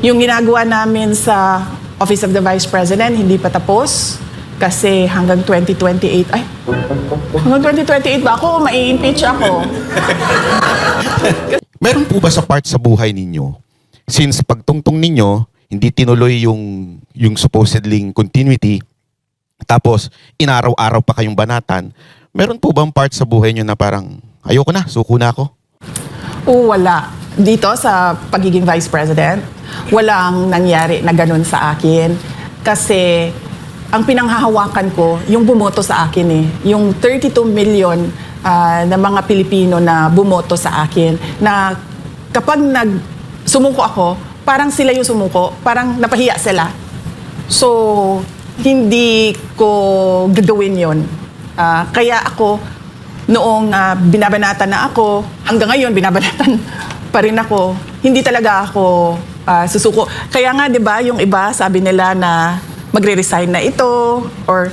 Yung ginagawa namin sa Office of the Vice President, hindi pa tapos. Kasi hanggang 2028, hanggang 2028 ba ako? Mai-impeach ako. Meron po ba sa part sa buhay ninyo, since pagtungtong ninyo, hindi tinuloy yung supposedly continuity, tapos inaraw-araw pa kayong banatan, meron po bang part sa buhay nyo na parang, ayoko na, suko na ako? Wala. Dito sa pagiging Vice President, walang nangyari na ganun sa akin. Kasi ang pinanghahawakan ko, yung bumoto sa akin eh. Yung 32 million na mga Pilipino na bumoto sa akin, na kapag sumuko ako, parang sila yung sumuko, parang napahiya sila. So, hindi ko gagawin yon. Kaya ako, noong binabanatan na ako, hanggang ngayon binabanatan pa rin ako, hindi talaga ako susuko. Kaya nga, di ba, yung iba sabi nila na magre-resign na ito or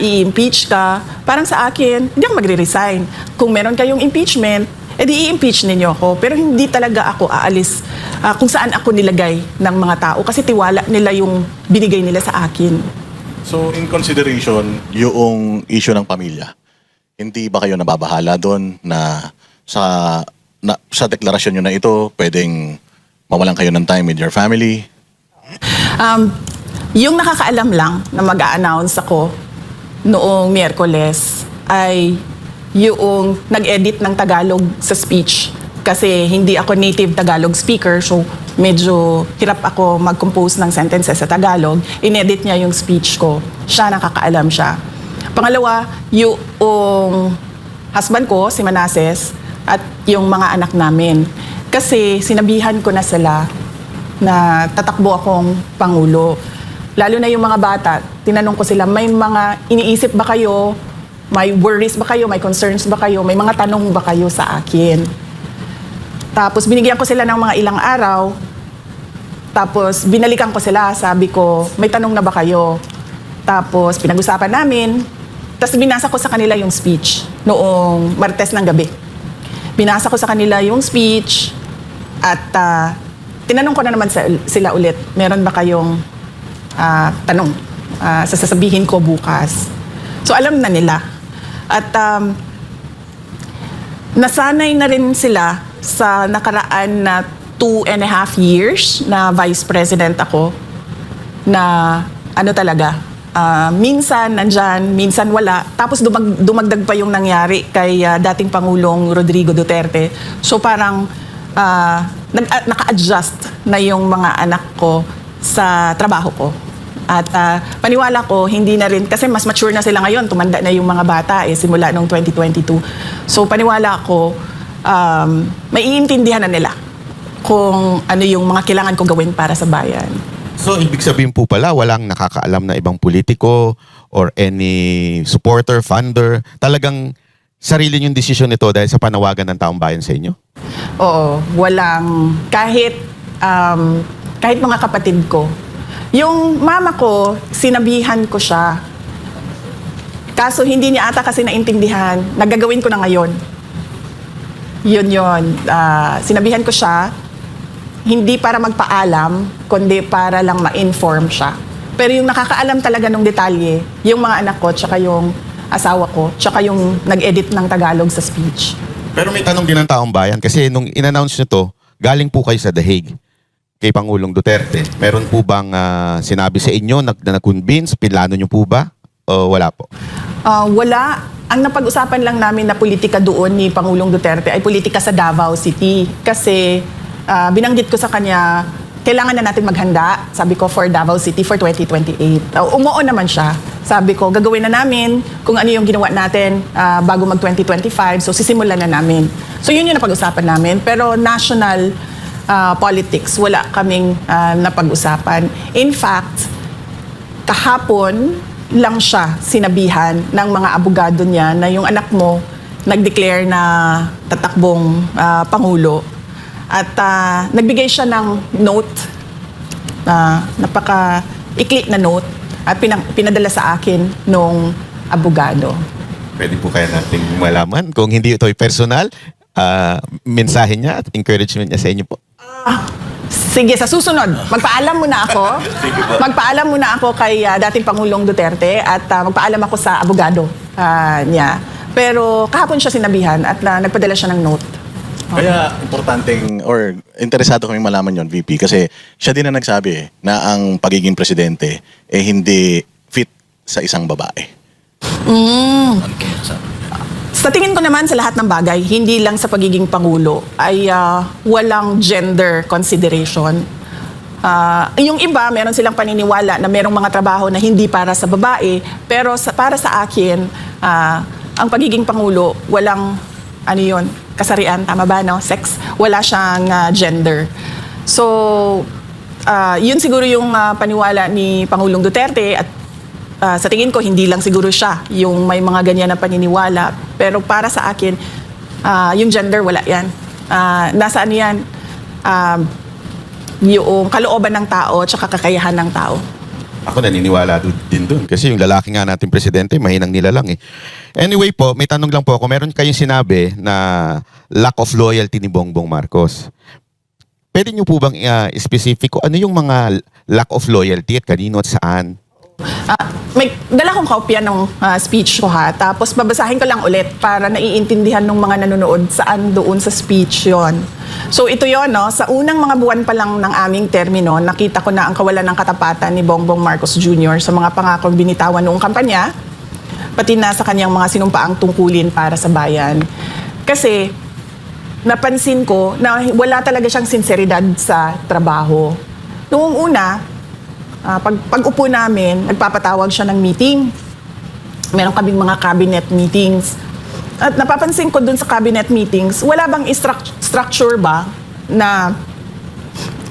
i-impeach ka. Parang sa akin, hindi ako magre-resign. Kung meron kayong impeachment, edi i-impeach ninyo ako. Pero hindi talaga ako aalis kung saan ako nilagay ng mga tao kasi tiwala nila yung binigay nila sa akin. So, in consideration, yung issue ng pamilya, hindi ba kayo nababahala doon na sa deklarasyon nyo na ito, pwedeng mawalan kayo ng time with your family? Yung nakakaalam lang na mag-a-announce ako noong Miyerkules ay yung nag-edit ng Tagalog sa speech. Kasi hindi ako native Tagalog speaker, so medyo hirap ako mag-compose ng sentences sa Tagalog. Inedit niya yung speech ko. Siya, nakakaalam siya. Pangalawa, yung husband ko, si Manases, at yung mga anak namin. Kasi sinabihan ko na sila na tatakbo akong Pangulo. Lalo na yung mga bata, tinanong ko sila, may mga iniisip ba kayo? May worries ba kayo? May concerns ba kayo? May mga tanong ba kayo sa akin? Tapos binigyan ko sila ng mga ilang araw. Tapos binalikan ko sila, sabi ko, may tanong na ba kayo? Tapos pinag-usapan namin. Tapos binasa ko sa kanila yung speech noong Martes ng gabi. Binasa ko sa kanila yung speech at tinanong ko na naman sila ulit, meron ba kayong tanong sasabihin ko bukas? So alam na nila. At nasanay na rin sila sa nakaraan na 2.5 years na Vice President ako na ano talaga, minsan nandyan, minsan wala. Tapos dumagdag pa yung nangyari kay dating Pangulong Rodrigo Duterte. So parang naka-adjust na yung mga anak ko sa trabaho ko. At paniwala ko, hindi na rin, kasi mas mature na sila ngayon, tumanda na yung mga bata simula noong 2022. So paniwala ko, maiintindihan na nila kung ano yung mga kailangan ko gawin para sa bayan. So, ibig sabihin po pala, walang nakakaalam na ibang politiko or any supporter, funder. Talagang sarili niyong desisyon ito dahil sa panawagan ng taong bayan sa inyo? Oo, walang, kahit mga kapatid ko. Yung mama ko, sinabihan ko siya. Kaso hindi niya ata kasi naintindihan, nagagawin ko na ngayon. Yun. Sinabihan ko siya, hindi para magpaalam, kundi para lang ma-inform siya. Pero yung nakakaalam talaga ng detalye, yung mga anak ko, tsaka yung asawa ko, tsaka yung nag-edit ng Tagalog sa speech. Pero may tanong din ng taong bayan kasi nung in-announce nyo to, galing po kayo sa The Hague kay Pangulong Duterte. Meron po bang sinabi sa inyo na nag-convince? Pilano nyo po ba? O wala po? Wala. Ang napag-usapan lang namin na politika doon ni Pangulong Duterte ay politika sa Davao City. Kasi binanggit ko sa kanya, kailangan na natin maghanda, sabi ko, for Davao City for 2028. Umuo naman siya. Sabi ko, gagawin na namin kung ano yung ginawa natin bago mag-2025. So sisimulan na namin. So yun yung napag-usapan namin. Pero national politics, wala kaming napag-usapan. In fact, kahapon lang siya sinabihan ng mga abogado niya na yung anak mo nag-declare na tatakbong Pangulo. At nagbigay siya ng note, napaka-ikli na note, at pinadala sa akin nung abogado. Pwede po kaya nating malaman kung hindi ito ay personal, mensahe niya at encouragement niya sa inyo po? Sige, sa susunod, magpaalam muna ako. Magpaalam muna ako kay dating Pangulong Duterte at magpaalam ako sa abogado niya. Pero kahapon siya sinabihan at nagpadala siya ng note. Kaya importanteng or interesado kami malaman yon, VP, kasi siya din na nagsabi na ang pagiging presidente hindi fit sa isang babae. Sa tingin ko naman sa lahat ng bagay, hindi lang sa pagiging Pangulo, ay walang gender consideration. Yung iba, meron silang paniniwala na merong mga trabaho na hindi para sa babae, pero para sa akin, ang pagiging Pangulo, walang kasarian, tama ba, no? Sex, wala siyang gender. So, yun siguro yung paniwala ni Pangulong Duterte at sa tingin ko, hindi lang siguro siya yung may mga ganyan na paniniwala. Pero para sa akin, yung gender, wala yan. Nasaan yan? Yung kalooban ng tao at kakayahan ng tao. Ako naniniwala din dun. Kasi yung lalaki nga natin presidente, mahinang nilalang eh. Anyway po, may tanong lang po ako. Meron kayong sinabi na lack of loyalty ni Bongbong Marcos. Pwede niyo po bang specific ano yung mga lack of loyalty at kanino at saan? May dala kong kopya ng speech ko tapos babasahin ko lang ulit para naiintindihan ng mga nanonood saan doon sa speech yon. So ito yon, no? Sa unang mga buwan pa lang ng aming termino, nakita ko na ang kawalan ng katapatan ni Bongbong Marcos Jr. sa mga pangakong binitawan noong kampanya, pati na sa kanyang mga sinumpaang tungkulin para sa bayan. Kasi napansin ko na wala talaga siyang sinseridad sa trabaho. Noong una, pag-upo namin, nagpapatawag siya ng meeting. Meron kaming mga cabinet meetings. At napapansin ko dun sa cabinet meetings, wala bang structure ba na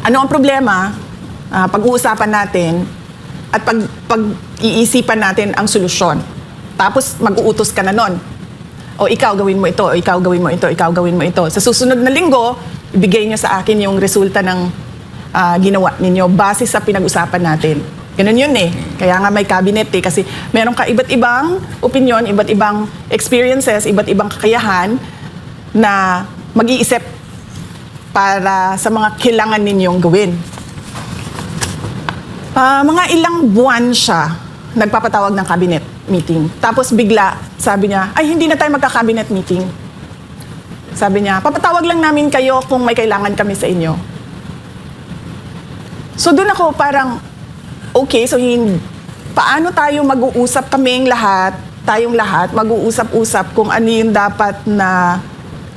ano ang problema, pag-uusapan natin at pag-iisipan natin ang solusyon. Tapos mag-uutos ka na nun. O ikaw gawin mo ito, o ikaw gawin mo ito, ikaw gawin mo ito. Sa susunod na linggo, ibigay niyo sa akin yung resulta ng ginawa ninyo base sa pinag-usapan natin. Ganun yun eh. Kaya nga may cabinet eh. Kasi meron ka iba't ibang opinion, iba't ibang experiences, iba't ibang kakayahan na mag-iisip para sa mga kailangan ninyong gawin. Mga ilang buwan siya nagpapatawag ng cabinet meeting. Tapos bigla, sabi niya, ay hindi na tayo magka-cabinet meeting. Sabi niya, papatawag lang namin kayo kung may kailangan kami sa inyo. So doon ako parang, okay, so paano tayo mag-uusap tayong lahat, mag-uusap-usap kung ano yung dapat na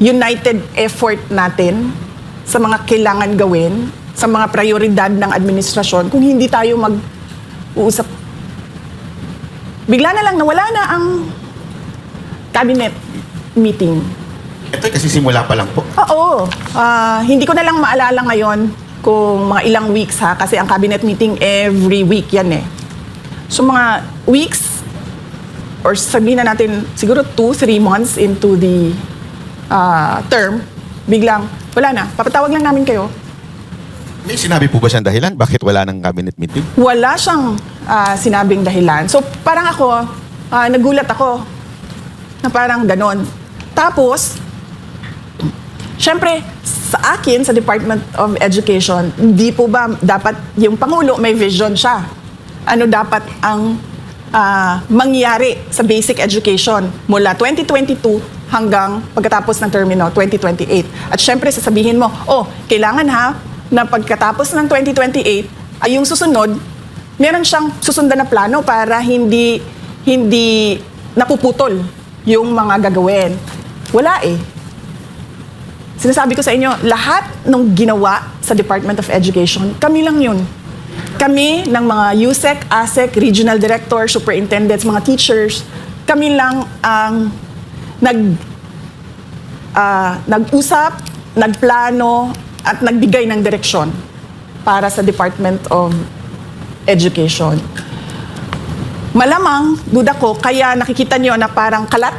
united effort natin sa mga kailangan gawin, sa mga prioridad ng administrasyon, kung hindi tayo mag-uusap. Bigla na lang nawala na ang cabinet meeting. Ito kasi simula pa lang po. Oo. Hindi ko na lang maalala ngayon kung mga ilang weeks kasi ang cabinet meeting every week yan eh. So mga weeks or sabihin na natin siguro 2-3 months into the term, biglang wala na, papatawag lang namin kayo. May sinabi po ba siyang dahilan? Bakit wala ng cabinet meeting? Wala siyang sinabing dahilan. So parang ako, nagulat ako na parang ganon. Tapos, syempre, sa akin, sa Department of Education, hindi po ba dapat yung Pangulo may vision siya? Ano dapat ang mangyari sa basic education mula 2022 hanggang pagkatapos ng termino 2028? At syempre, sasabihin mo, kailangan na pagkatapos ng 2028, ay yung susunod, meron siyang susundan na plano para hindi napuputol yung mga gagawin. Wala eh. Sinasabi ko sa inyo, lahat ng ginawa sa Department of Education, kami lang yun. Kami ng mga USEC, ASEC, Regional Director, Superintendents, mga teachers, kami lang ang nag-usap, nagplano, at nagbigay ng direksyon para sa Department of Education. Malamang, duda ko, kaya nakikita nyo na parang kalat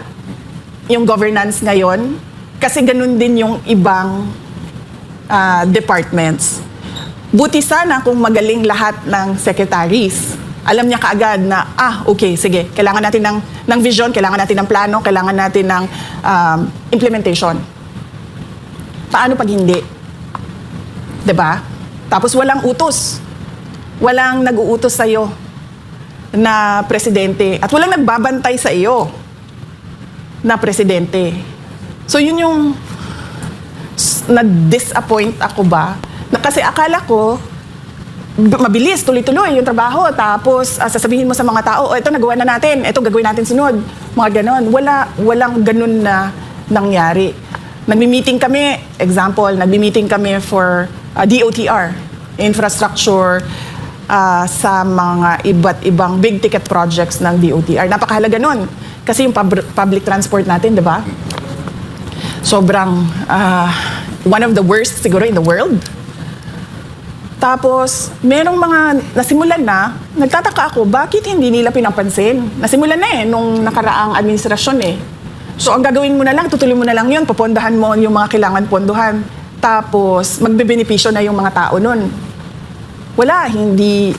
yung governance ngayon, kasi ganun din yung ibang departments. Buti sana kung magaling lahat ng secretaries. Alam niya kaagad na, okay, sige, kailangan natin ng vision, kailangan natin ng plano, kailangan natin ng implementation. Paano pag hindi? 'Di ba? Tapos walang utos. Walang nag-uutos sa'yo na presidente. At walang nagbabantay sa iyo na presidente. So yun yung na-disappoint ako ba? Na kasi akala ko, mabilis, tuloy-tuloy yung trabaho. Tapos sasabihin mo sa mga tao, oh, ito nagawa na natin, ito gagawin natin sunod. Mga ganon. Walang ganon na nangyari. Nagmi-meeting kami, example, nagmi-meeting kami for DOTR, infrastructure sa mga iba't ibang big ticket projects ng DOTR. Napakahalaga nun. Kasi yung public transport natin, di ba? Sobrang, one of the worst siguro in the world. Tapos, merong mga nasimulan na, nagtataka ako, bakit hindi nila pinapansin? Nasimulan na nung nakaraang administrasyon So, ang gagawin mo na lang, tutuloy mo na lang yun, popondahan mo yung mga kailangan pondohan. Tapos, magbebenepisyo na yung mga tao nun. Wala, hindi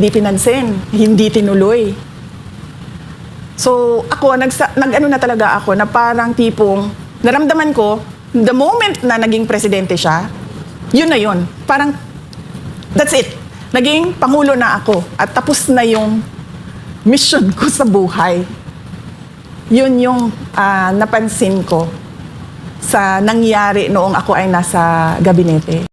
pinansin, hindi tinuloy. So, ako, nag-ano na talaga ako, na parang tipong, naramdaman ko, the moment na naging presidente siya, yun na yun. Parang, that's it. Naging pangulo na ako at tapos na yung mission ko sa buhay. Yun yung napansin ko sa nangyari noong ako ay nasa gabinete.